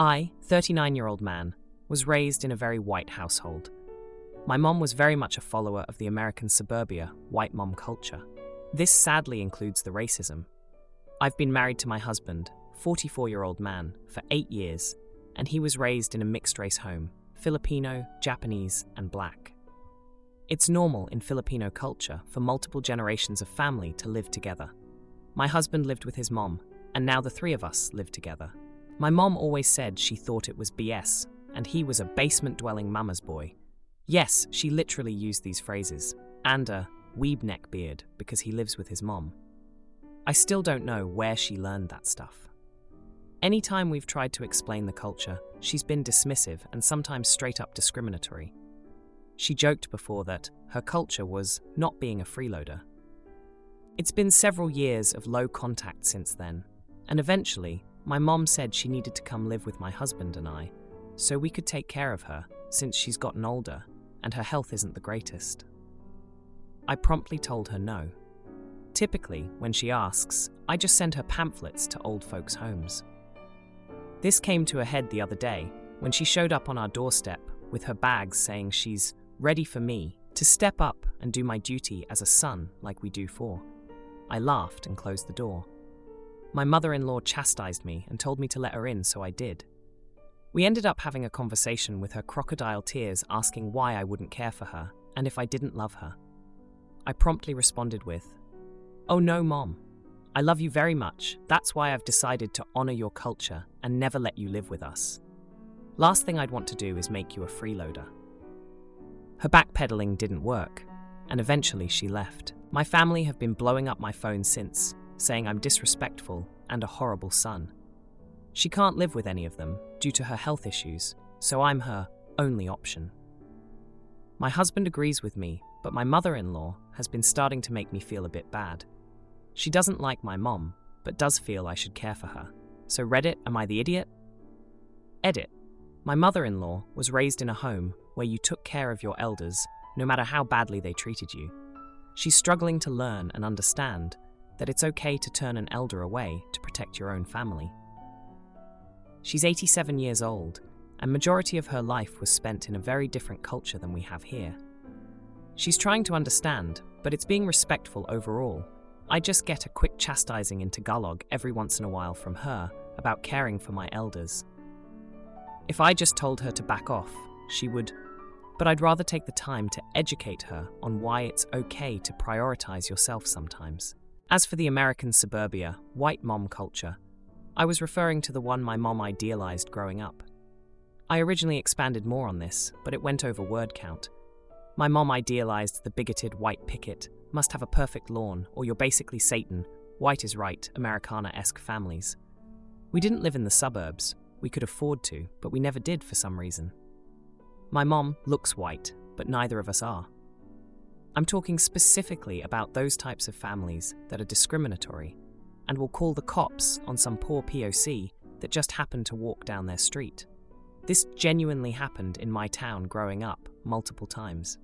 I, 39-year-old man, was raised in a very white household. My mom was very much a follower of the American suburbia, white mom culture. This sadly includes the racism. I've been married to my husband, 44-year-old man, for 8 years, and he was raised in a mixed-race home, Filipino, Japanese, and Black. It's normal in Filipino culture for multiple generations of family to live together. My husband lived with his mom, and now the three of us live together. My mom always said she thought it was BS, and he was a basement-dwelling mama's boy. Yes, she literally used these phrases, and a weeb neck beard because he lives with his mom. I still don't know where she learned that stuff. Anytime we've tried to explain the culture, she's been dismissive and sometimes straight-up discriminatory. She joked before that her culture was not being a freeloader. It's been several years of low contact since then, and eventually, my mom said she needed to come live with my husband and I, so we could take care of her since she's gotten older and her health isn't the greatest. I promptly told her no. Typically, when she asks, I just send her pamphlets to old folks' homes. This came to a head the other day when she showed up on our doorstep with her bags saying she's ready for me to step up and do my duty as a son like we do for. I laughed and closed the door. My mother-in-law chastised me and told me to let her in, so I did. We ended up having a conversation with her crocodile tears asking why I wouldn't care for her and if I didn't love her. I promptly responded with, "Oh no, Mom. I love you very much. That's why I've decided to honor your culture and never let you live with us. Last thing I'd want to do is make you a freeloader." Her backpedaling didn't work, and eventually she left. My family have been blowing up my phone since, saying I'm disrespectful and a horrible son. She can't live with any of them due to her health issues, so I'm her only option. My husband agrees with me, but my mother-in-law has been starting to make me feel a bit bad. She doesn't like my mom, but does feel I should care for her. So Reddit, am I the idiot? Edit. My mother-in-law was raised in a home where you took care of your elders, no matter how badly they treated you. She's struggling to learn and understand that it's okay to turn an elder away to protect your own family. She's 87 years old, and majority of her life was spent in a very different culture than we have here. She's trying to understand, but it's being respectful overall. I just get a quick chastising in Tagalog every once in a while from her about caring for my elders. If I just told her to back off, she would, but I'd rather take the time to educate her on why it's okay to prioritize yourself sometimes. As for the American suburbia, white mom culture, I was referring to the one my mom idealized growing up. I originally expanded more on this, but it went over word count. My mom idealized the bigoted white picket, must have a perfect lawn, or you're basically Satan, white is right, Americana-esque families. We didn't live in the suburbs. We could afford to, but we never did for some reason. My mom looks white, but neither of us are. I'm talking specifically about those types of families that are discriminatory and will call the cops on some poor POC that just happened to walk down their street. This genuinely happened in my town growing up multiple times.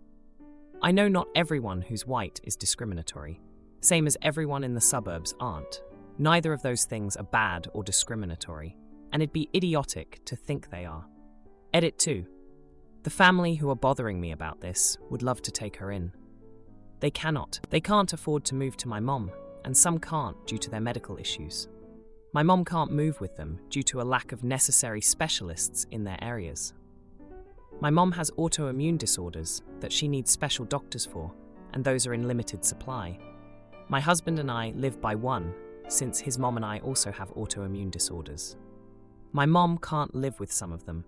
I know not everyone who's white is discriminatory, same as everyone in the suburbs aren't. Neither of those things are bad or discriminatory, and it'd be idiotic to think they are. Edit 2. The family who are bothering me about this would love to take her in. They cannot. They can't afford to move to my mom, and some can't due to their medical issues. My mom can't move with them due to a lack of necessary specialists in their areas. My mom has autoimmune disorders that she needs special doctors for, and those are in limited supply. My husband and I live by one, since his mom and I also have autoimmune disorders. My mom can't live with some of them,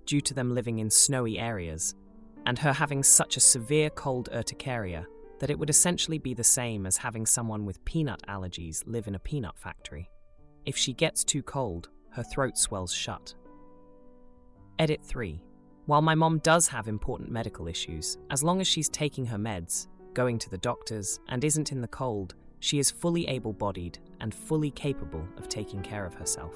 due to them living in snowy areas, and her having such a severe cold urticaria that it would essentially be the same as having someone with peanut allergies live in a peanut factory. If she gets too cold, her throat swells shut. Edit 3. While my mom does have important medical issues, as long as she's taking her meds, going to the doctors, and isn't in the cold, she is fully able-bodied and fully capable of taking care of herself.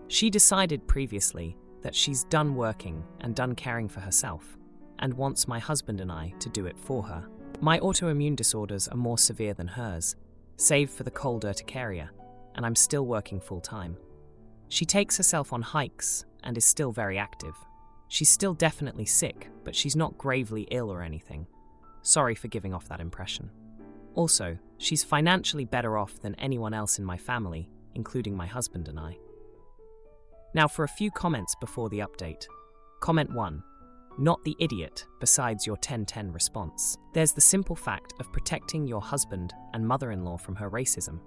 She decided previously that she's done working and done caring for herself, and wants my husband and I to do it for her. My autoimmune disorders are more severe than hers, save for the cold urticaria, and I'm still working full-time. She takes herself on hikes and is still very active. She's still definitely sick, but she's not gravely ill or anything. Sorry for giving off that impression. Also, she's financially better off than anyone else in my family, including my husband and I. Now for a few comments before the update. Comment 1. Not the idiot, besides your 10-10 response. There's the simple fact of protecting your husband and mother-in-law from her racism.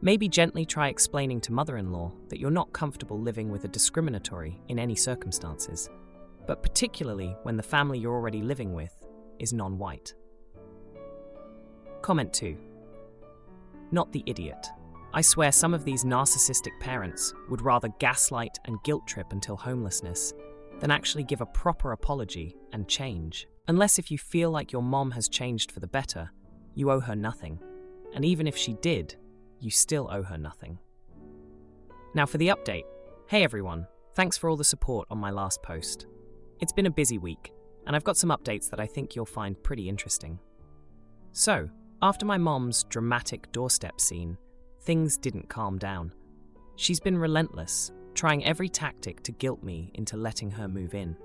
Maybe gently try explaining to mother-in-law that you're not comfortable living with a discriminatory in any circumstances, but particularly when the family you're already living with is non-white. Comment 2. Not the idiot. I swear some of these narcissistic parents would rather gaslight and guilt trip until homelessness than actually give a proper apology and change. Unless if you feel like your mom has changed for the better, you owe her nothing. And even if she did, you still owe her nothing. Now for the update. Hey everyone, thanks for all the support on my last post. It's been a busy week, and I've got some updates that I think you'll find pretty interesting. So, after my mom's dramatic doorstep scene, things didn't calm down. She's been relentless, trying every tactic to guilt me into letting her move in.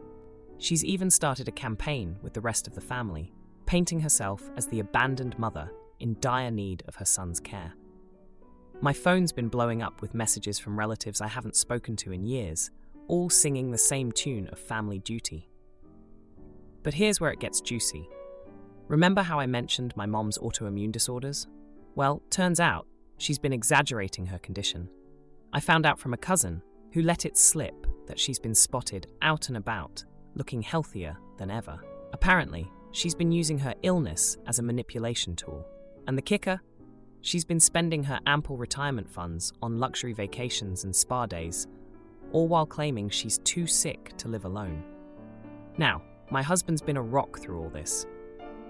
She's even started a campaign with the rest of the family, painting herself as the abandoned mother in dire need of her son's care. My phone's been blowing up with messages from relatives I haven't spoken to in years, all singing the same tune of family duty. But here's where it gets juicy. Remember how I mentioned my mom's autoimmune disorders? Well, turns out she's been exaggerating her condition. I found out from a cousin who let it slip that she's been spotted out and about, looking healthier than ever. Apparently, she's been using her illness as a manipulation tool. And the kicker? She's been spending her ample retirement funds on luxury vacations and spa days, all while claiming she's too sick to live alone. Now, my husband's been a rock through all this.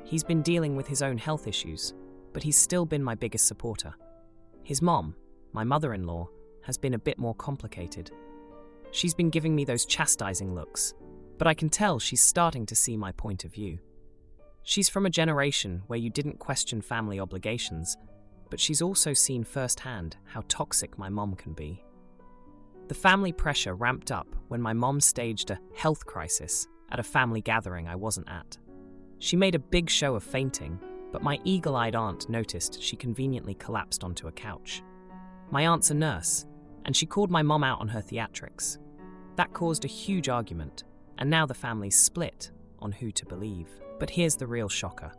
He's been dealing with his own health issues, but he's still been my biggest supporter. His mom, my mother-in-law, has been a bit more complicated. She's been giving me those chastising looks, but I can tell she's starting to see my point of view. She's from a generation where you didn't question family obligations, but she's also seen firsthand how toxic my mom can be. The family pressure ramped up when my mom staged a health crisis at a family gathering I wasn't at. She made a big show of fainting, but my eagle-eyed aunt noticed she conveniently collapsed onto a couch. My aunt's a nurse, and she called my mom out on her theatrics. That caused a huge argument, and now the family's split on who to believe. But here's the real shocker.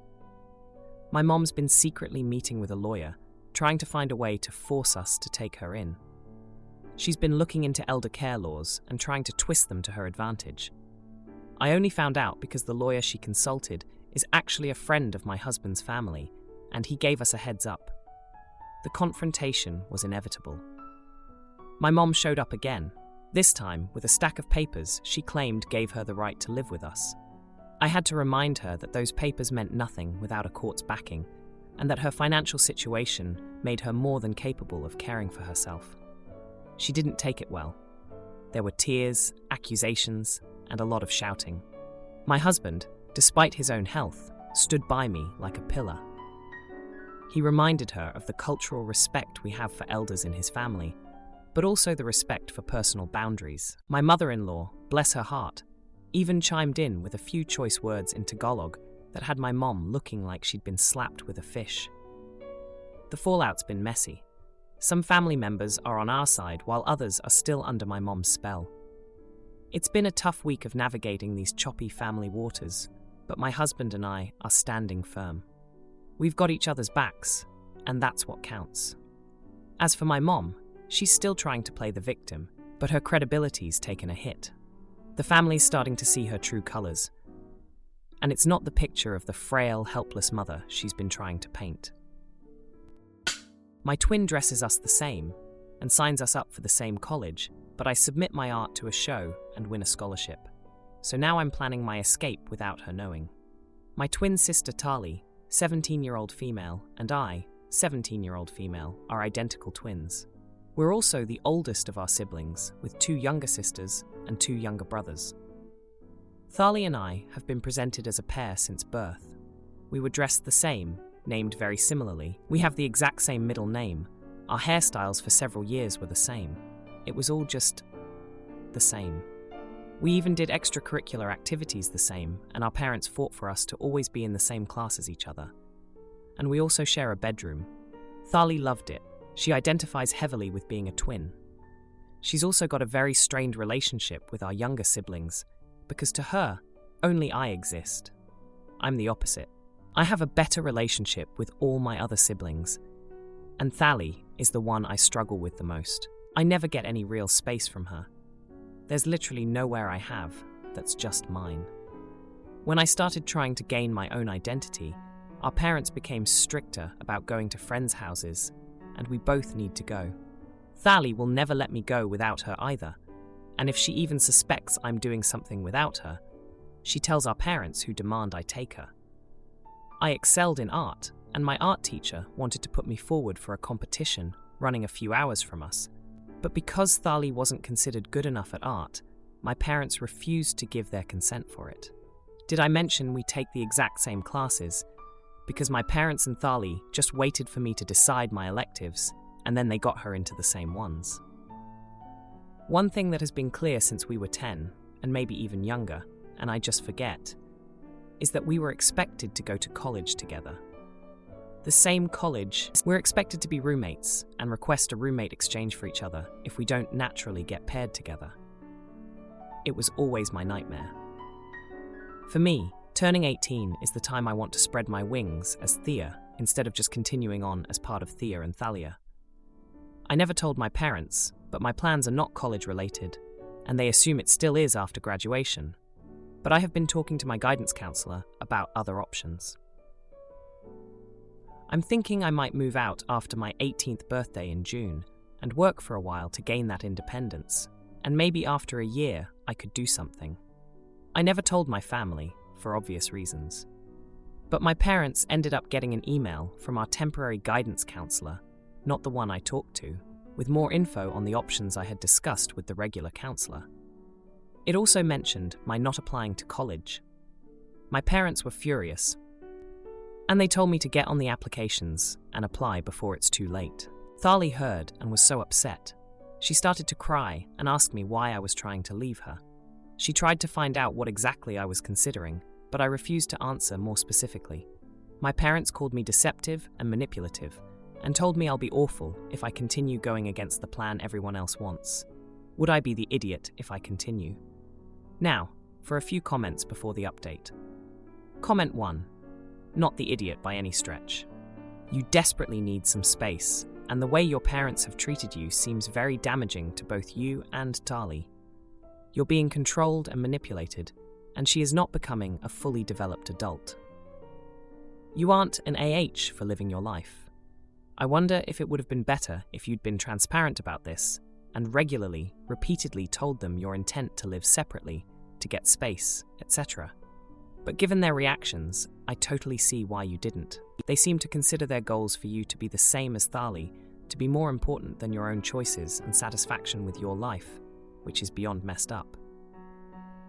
My mom's been secretly meeting with a lawyer, trying to find a way to force us to take her in. She's been looking into elder care laws and trying to twist them to her advantage. I only found out because the lawyer she consulted is actually a friend of my husband's family, and he gave us a heads up. The confrontation was inevitable. My mom showed up again, this time with a stack of papers she claimed gave her the right to live with us. I had to remind her that those papers meant nothing without a court's backing, and that her financial situation made her more than capable of caring for herself. She didn't take it well. There were tears, accusations, and a lot of shouting. My husband, despite his own health, stood by me like a pillar. He reminded her of the cultural respect we have for elders in his family, but also the respect for personal boundaries. My mother-in-law, bless her heart, even chimed in with a few choice words in Tagalog that had my mom looking like she'd been slapped with a fish. The fallout's been messy. Some family members are on our side while others are still under my mom's spell. It's been a tough week of navigating these choppy family waters, but my husband and I are standing firm. We've got each other's backs, and that's what counts. As for my mom, she's still trying to play the victim, but her credibility's taken a hit. The family's starting to see her true colors, and it's not the picture of the frail, helpless mother she's been trying to paint. My twin dresses us the same and signs us up for the same college, but I submit my art to a show and win a scholarship. So now I'm planning my escape without her knowing. My twin sister Tali, 17-year-old female, and I, 17-year-old female, are identical twins. We're also the oldest of our siblings, with 2 younger sisters and 2 younger brothers. Thali and I have been presented as a pair since birth. We were dressed the same, named very similarly. We have the exact same middle name. Our hairstyles for several years were the same. It was all just the same. We even did extracurricular activities the same, and our parents fought for us to always be in the same class as each other. And we also share a bedroom. Thali loved it. She identifies heavily with being a twin. She's also got a very strained relationship with our younger siblings, because to her, only I exist. I'm the opposite. I have a better relationship with all my other siblings, and Thali is the one I struggle with the most. I never get any real space from her. There's literally nowhere I have that's just mine. When I started trying to gain my own identity, our parents became stricter about going to friends' houses, and we both need to go. Thali will never let me go without her either, and if she even suspects I'm doing something without her, she tells our parents who demand I take her. I excelled in art, and my art teacher wanted to put me forward for a competition running a few hours from us. But because Thali wasn't considered good enough at art, my parents refused to give their consent for it. Did I mention we take the exact same classes? Because my parents and Thali just waited for me to decide my electives, and then they got her into the same ones. One thing that has been clear since we were 10, and maybe even younger, and I just forget, is that we were expected to go to college together. The same college, we're expected to be roommates and request a roommate exchange for each other if we don't naturally get paired together. It was always my nightmare. For me, turning 18 is the time I want to spread my wings as Thea instead of just continuing on as part of Thea and Thalia. I never told my parents, but my plans are not college related, and they assume it still is after graduation. But I have been talking to my guidance counselor about other options. I'm thinking I might move out after my 18th birthday in June and work for a while to gain that independence, and maybe after a year I could do something. I never told my family, for obvious reasons. But my parents ended up getting an email from our temporary guidance counselor, not the one I talked to, with more info on the options I had discussed with the regular counselor. It also mentioned my not applying to college. My parents were furious, and they told me to get on the applications and apply before it's too late. Thali heard and was so upset. She started to cry and asked me why I was trying to leave her. She tried to find out what exactly I was considering, but I refused to answer more specifically. My parents called me deceptive and manipulative, and told me I'll be awful if I continue going against the plan everyone else wants. Would I be the idiot if I continue? Now, for a few comments before the update. Comment 1. Not the idiot by any stretch. You desperately need some space, and the way your parents have treated you seems very damaging to both you and Thali. You're being controlled and manipulated, and she is not becoming a fully developed adult. You aren't an AH for living your life. I wonder if it would have been better if you'd been transparent about this and regularly, repeatedly told them your intent to live separately, to get space, etc. But given their reactions, I totally see why you didn't. They seem to consider their goals for you to be the same as Thali, to be more important than your own choices and satisfaction with your life, which is beyond messed up.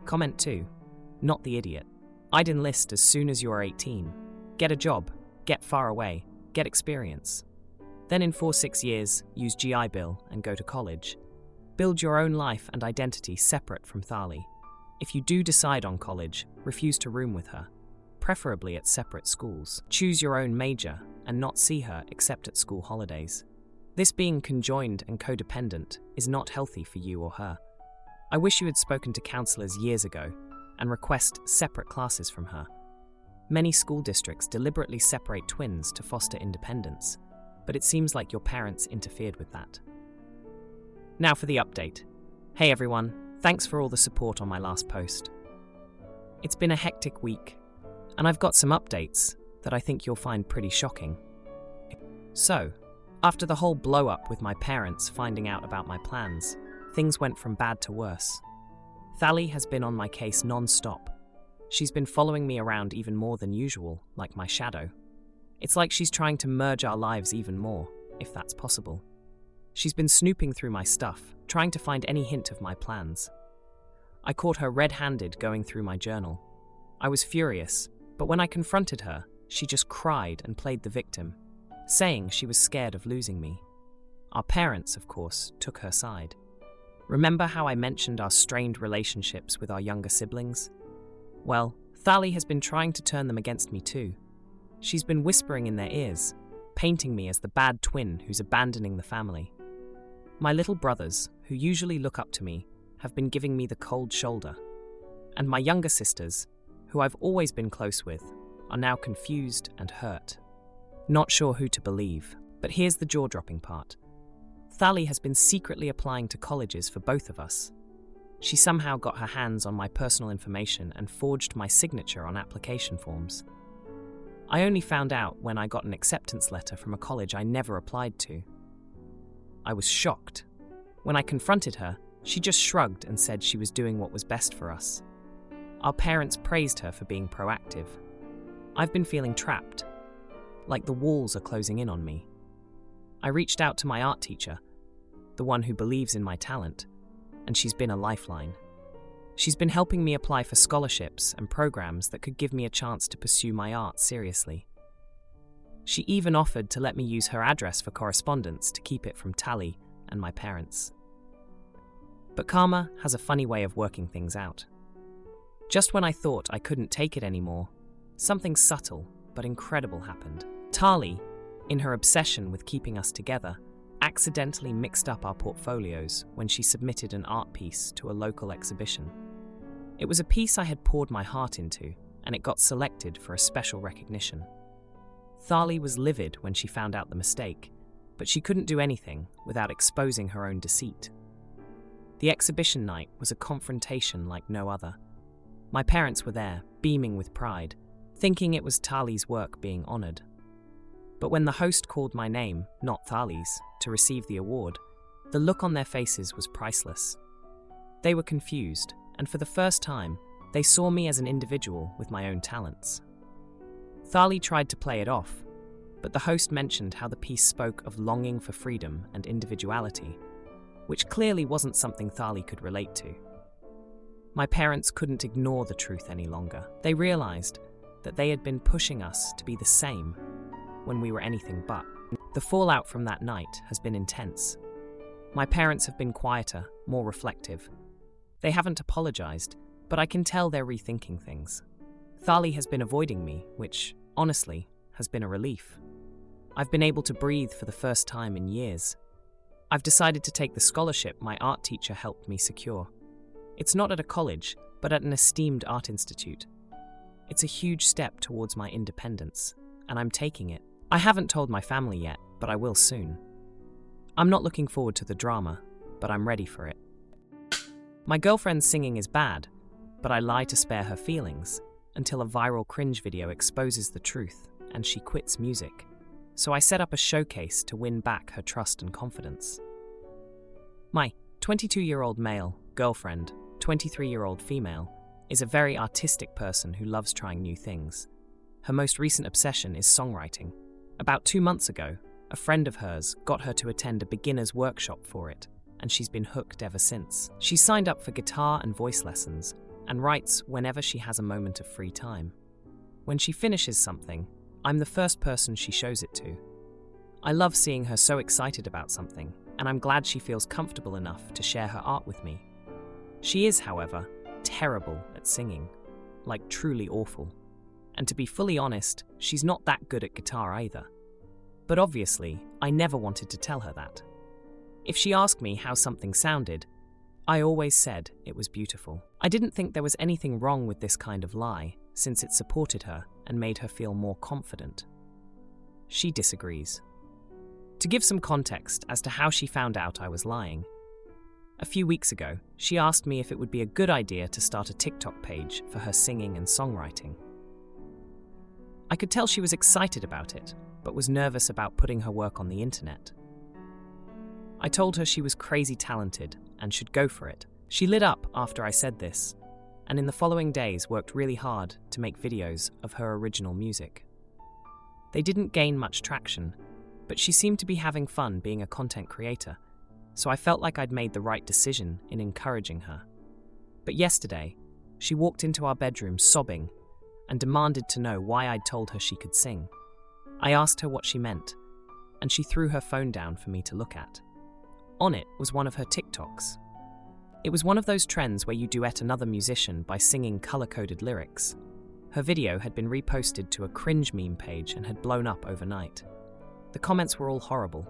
Comment 2. Not the idiot. I'd enlist as soon as you are 18. Get a job, get far away, get experience. Then in 4-6 years, use GI Bill and go to college. Build your own life and identity separate from Thali. If you do decide on college, refuse to room with her, preferably at separate schools. Choose your own major and not see her except at school holidays. This being conjoined and codependent is not healthy for you or her. I wish you had spoken to counselors years ago and request separate classes from her. Many school districts deliberately separate twins to foster independence, but it seems like your parents interfered with that. Now for the update. Hey everyone, thanks for all the support on my last post. It's been a hectic week, and I've got some updates that I think you'll find pretty shocking. So, after the whole blow-up with my parents finding out about my plans, things went from bad to worse. Thali has been on my case non-stop. She's been following me around even more than usual, like my shadow. It's like she's trying to merge our lives even more, if that's possible. She's been snooping through my stuff, trying to find any hint of my plans. I caught her red-handed going through my journal. I was furious, but when I confronted her, she just cried and played the victim, saying she was scared of losing me. Our parents, of course, took her side. Remember how I mentioned our strained relationships with our younger siblings? Well, Thali has been trying to turn them against me too. She's been whispering in their ears, painting me as the bad twin who's abandoning the family. My little brothers, who usually look up to me, have been giving me the cold shoulder. And my younger sisters, who I've always been close with, are now confused and hurt. Not sure who to believe, but here's the jaw-dropping part. Thali has been secretly applying to colleges for both of us. She somehow got her hands on my personal information and forged my signature on application forms. I only found out when I got an acceptance letter from a college I never applied to. I was shocked. When I confronted her, she just shrugged and said she was doing what was best for us. Our parents praised her for being proactive. I've been feeling trapped, like the walls are closing in on me. I reached out to my art teacher, the one who believes in my talent, and she's been a lifeline. She's been helping me apply for scholarships and programs that could give me a chance to pursue my art seriously. She even offered to let me use her address for correspondence to keep it from Thali and my parents. But karma has a funny way of working things out. Just when I thought I couldn't take it anymore, something subtle but incredible happened. Thali, in her obsession with keeping us together, accidentally mixed up our portfolios when she submitted an art piece to a local exhibition. It was a piece I had poured my heart into, and it got selected for a special recognition. Thali was livid when she found out the mistake, but she couldn't do anything without exposing her own deceit. The exhibition night was a confrontation like no other. My parents were there, beaming with pride, thinking it was Thali's work being honoured. But when the host called my name, not Thali's, to receive the award, the look on their faces was priceless. They were confused, and for the first time, they saw me as an individual with my own talents. Thali tried to play it off, but the host mentioned how the piece spoke of longing for freedom and individuality, which clearly wasn't something Thali could relate to. My parents couldn't ignore the truth any longer. They realized that they had been pushing us to be the same when we were anything but. The fallout from that night has been intense. My parents have been quieter, more reflective. They haven't apologized, but I can tell they're rethinking things. Thali has been avoiding me, which, honestly, has been a relief. I've been able to breathe for the first time in years. I've decided to take the scholarship my art teacher helped me secure. It's not at a college, but at an esteemed art institute. It's a huge step towards my independence, and I'm taking it. I haven't told my family yet, but I will soon. I'm not looking forward to the drama, but I'm ready for it. My girlfriend's singing is bad, but I lie to spare her feelings until a viral cringe video exposes the truth and she quits music. So I set up a showcase to win back her trust and confidence. My 22-year-old male girlfriend, 23-year-old female, is a very artistic person who loves trying new things. Her most recent obsession is songwriting. About 2 months ago, a friend of hers got her to attend a beginner's workshop for it, and she's been hooked ever since. She signed up for guitar and voice lessons, and writes whenever she has a moment of free time. When she finishes something, I'm the first person she shows it to. I love seeing her so excited about something, and I'm glad she feels comfortable enough to share her art with me. She is, however, terrible at singing, like truly awful. And to be fully honest, she's not that good at guitar either. But obviously, I never wanted to tell her that. If she asked me how something sounded, I always said it was beautiful. I didn't think there was anything wrong with this kind of lie, since it supported her and made her feel more confident. She disagrees. To give some context as to how she found out I was lying, a few weeks ago, she asked me if it would be a good idea to start a TikTok page for her singing and songwriting. I could tell she was excited about it, but was nervous about putting her work on the internet. I told her she was crazy talented and should go for it. She lit up after I said this, and in the following days worked really hard to make videos of her original music. They didn't gain much traction, but she seemed to be having fun being a content creator, so I felt like I'd made the right decision in encouraging her. But yesterday, she walked into our bedroom sobbing and demanded to know why I'd told her she could sing. I asked her what she meant, and she threw her phone down for me to look at. On it was one of her TikToks. It was one of those trends where you duet another musician by singing color-coded lyrics. Her video had been reposted to a cringe meme page and had blown up overnight. The comments were all horrible,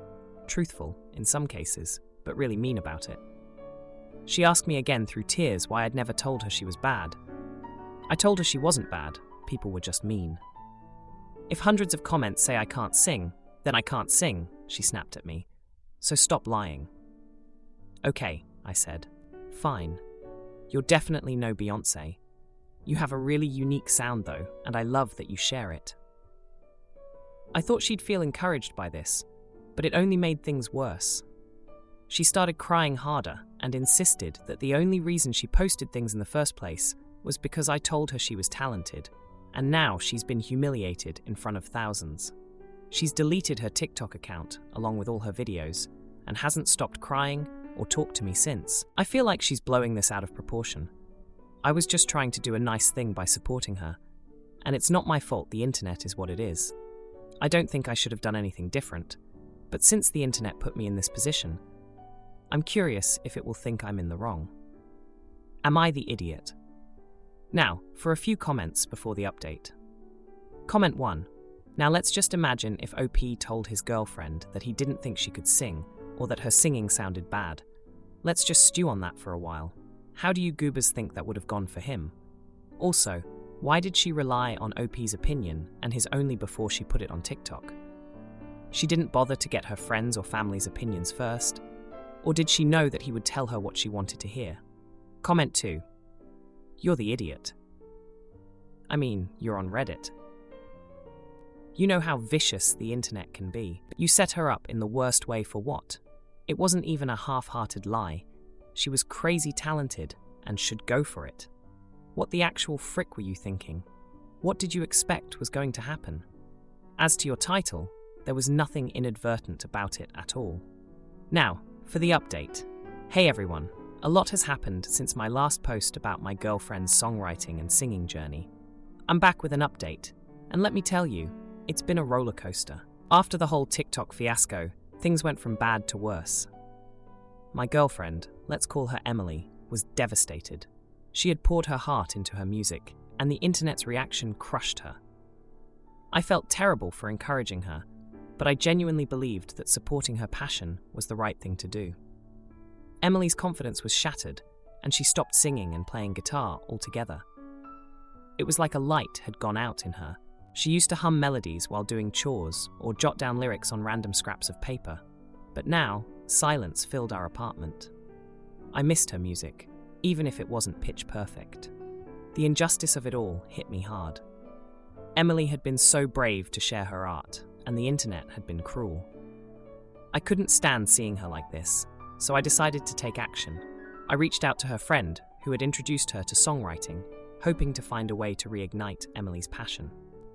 truthful in some cases, but really mean about it. She asked me again through tears why I'd never told her she was bad. I told her she wasn't bad, people were just mean. If hundreds of comments say I can't sing, then I can't sing, she snapped at me. So stop lying. Okay, I said. Fine. You're definitely no Beyoncé. You have a really unique sound though, and I love that you share it. I thought she'd feel encouraged by this, but it only made things worse. She started crying harder and insisted that the only reason she posted things in the first place was because I told her she was talented, and now she's been humiliated in front of thousands. She's deleted her TikTok account along with all her videos and hasn't stopped crying or talked to me since. I feel like she's blowing this out of proportion. I was just trying to do a nice thing by supporting her, and it's not my fault the internet is what it is. I don't think I should have done anything different, but since the internet put me in this position, I'm curious if it will think I'm in the wrong. Am I the idiot? Now, for a few comments before the update. Comment 1. Now let's just imagine if OP told his girlfriend that he didn't think she could sing, or that her singing sounded bad. Let's just stew on that for a while. How do you goobers think that would have gone for him? Also, why did she rely on OP's opinion and his only before she put it on TikTok? She didn't bother to get her friends' or family's opinions first? Or did she know that he would tell her what she wanted to hear? Comment 2. You're the idiot. I mean, you're on Reddit. You know how vicious the internet can be. You set her up in the worst way for what? It wasn't even a half-hearted lie. She was crazy talented and should go for it. What the actual frick were you thinking? What did you expect was going to happen? As to your title, there was nothing inadvertent about it at all. Now, for the update. Hey everyone, a lot has happened since my last post about my girlfriend's songwriting and singing journey. I'm back with an update, and let me tell you, it's been a roller coaster. After the whole TikTok fiasco, things went from bad to worse. My girlfriend, let's call her Emily, was devastated. She had poured her heart into her music, and the internet's reaction crushed her. I felt terrible for encouraging her, but I genuinely believed that supporting her passion was the right thing to do. Emily's confidence was shattered, and she stopped singing and playing guitar altogether. It was like a light had gone out in her. She used to hum melodies while doing chores or jot down lyrics on random scraps of paper, but now silence filled our apartment. I missed her music, even if it wasn't pitch perfect. The injustice of it all hit me hard. Emily had been so brave to share her art, and the internet had been cruel. I couldn't stand seeing her like this, so I decided to take action. I reached out to her friend, who had introduced her to songwriting, hoping to find a way to reignite Emily's passion.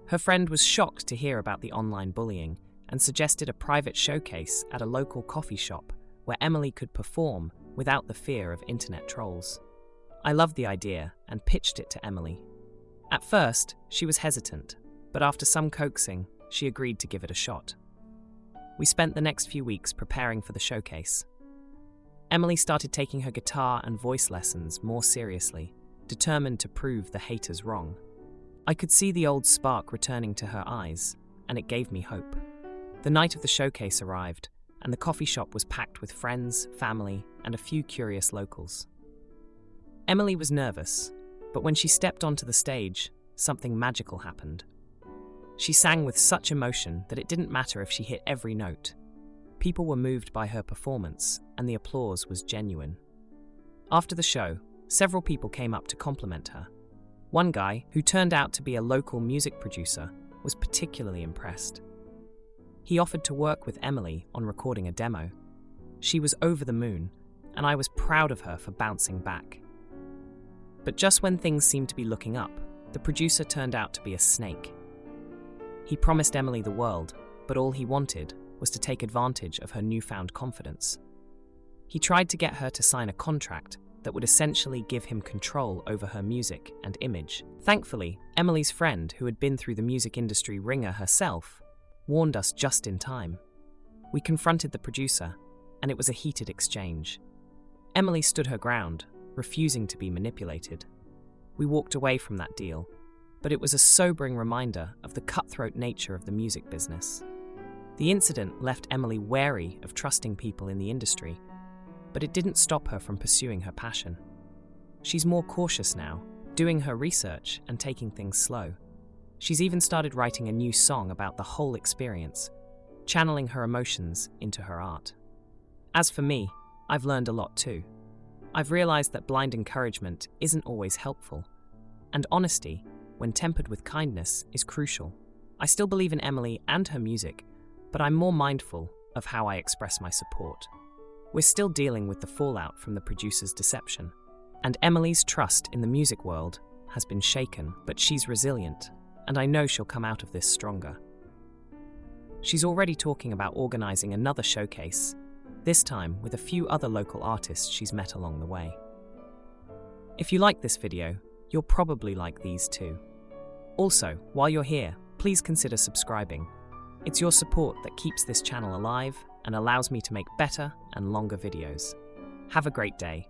Her friend was shocked to hear about the online bullying and suggested a private showcase at a local coffee shop where Emily could perform without the fear of internet trolls. I loved the idea and pitched it to Emily. At first, she was hesitant, but after some coaxing, she agreed to give it a shot. We spent the next few weeks preparing for the showcase. Emily started taking her guitar and voice lessons more seriously, determined to prove the haters wrong. I could see the old spark returning to her eyes, and it gave me hope. The night of the showcase arrived, and the coffee shop was packed with friends, family, and a few curious locals. Emily was nervous, but when she stepped onto the stage, something magical happened. She sang with such emotion that it didn't matter if she hit every note. People were moved by her performance, and the applause was genuine. After the show, several people came up to compliment her. One guy, who turned out to be a local music producer, was particularly impressed. He offered to work with Emily on recording a demo. She was over the moon, and I was proud of her for bouncing back. But just when things seemed to be looking up, the producer turned out to be a snake. He promised Emily the world, but all he wanted was to take advantage of her newfound confidence. He tried to get her to sign a contract that would essentially give him control over her music and image. Thankfully, Emily's friend, who had been through the music industry ringer herself, warned us just in time. We confronted the producer, and it was a heated exchange. Emily stood her ground, refusing to be manipulated. We walked away from that deal, but it was a sobering reminder of the cutthroat nature of the music business. The incident left Emily wary of trusting people in the industry, but it didn't stop her from pursuing her passion. She's more cautious now, doing her research and taking things slow. She's even started writing a new song about the whole experience, channeling her emotions into her art. As for me, I've learned a lot too. I've realized that blind encouragement isn't always helpful, and honesty, when tempered with kindness, is crucial. I still believe in Emily and her music, but I'm more mindful of how I express my support. We're still dealing with the fallout from the producer's deception, and Emily's trust in the music world has been shaken, but she's resilient, and I know she'll come out of this stronger. She's already talking about organizing another showcase, this time with a few other local artists she's met along the way. If you like this video, you'll probably like these too. Also, while you're here, please consider subscribing. It's your support that keeps this channel alive and allows me to make better and longer videos. Have a great day.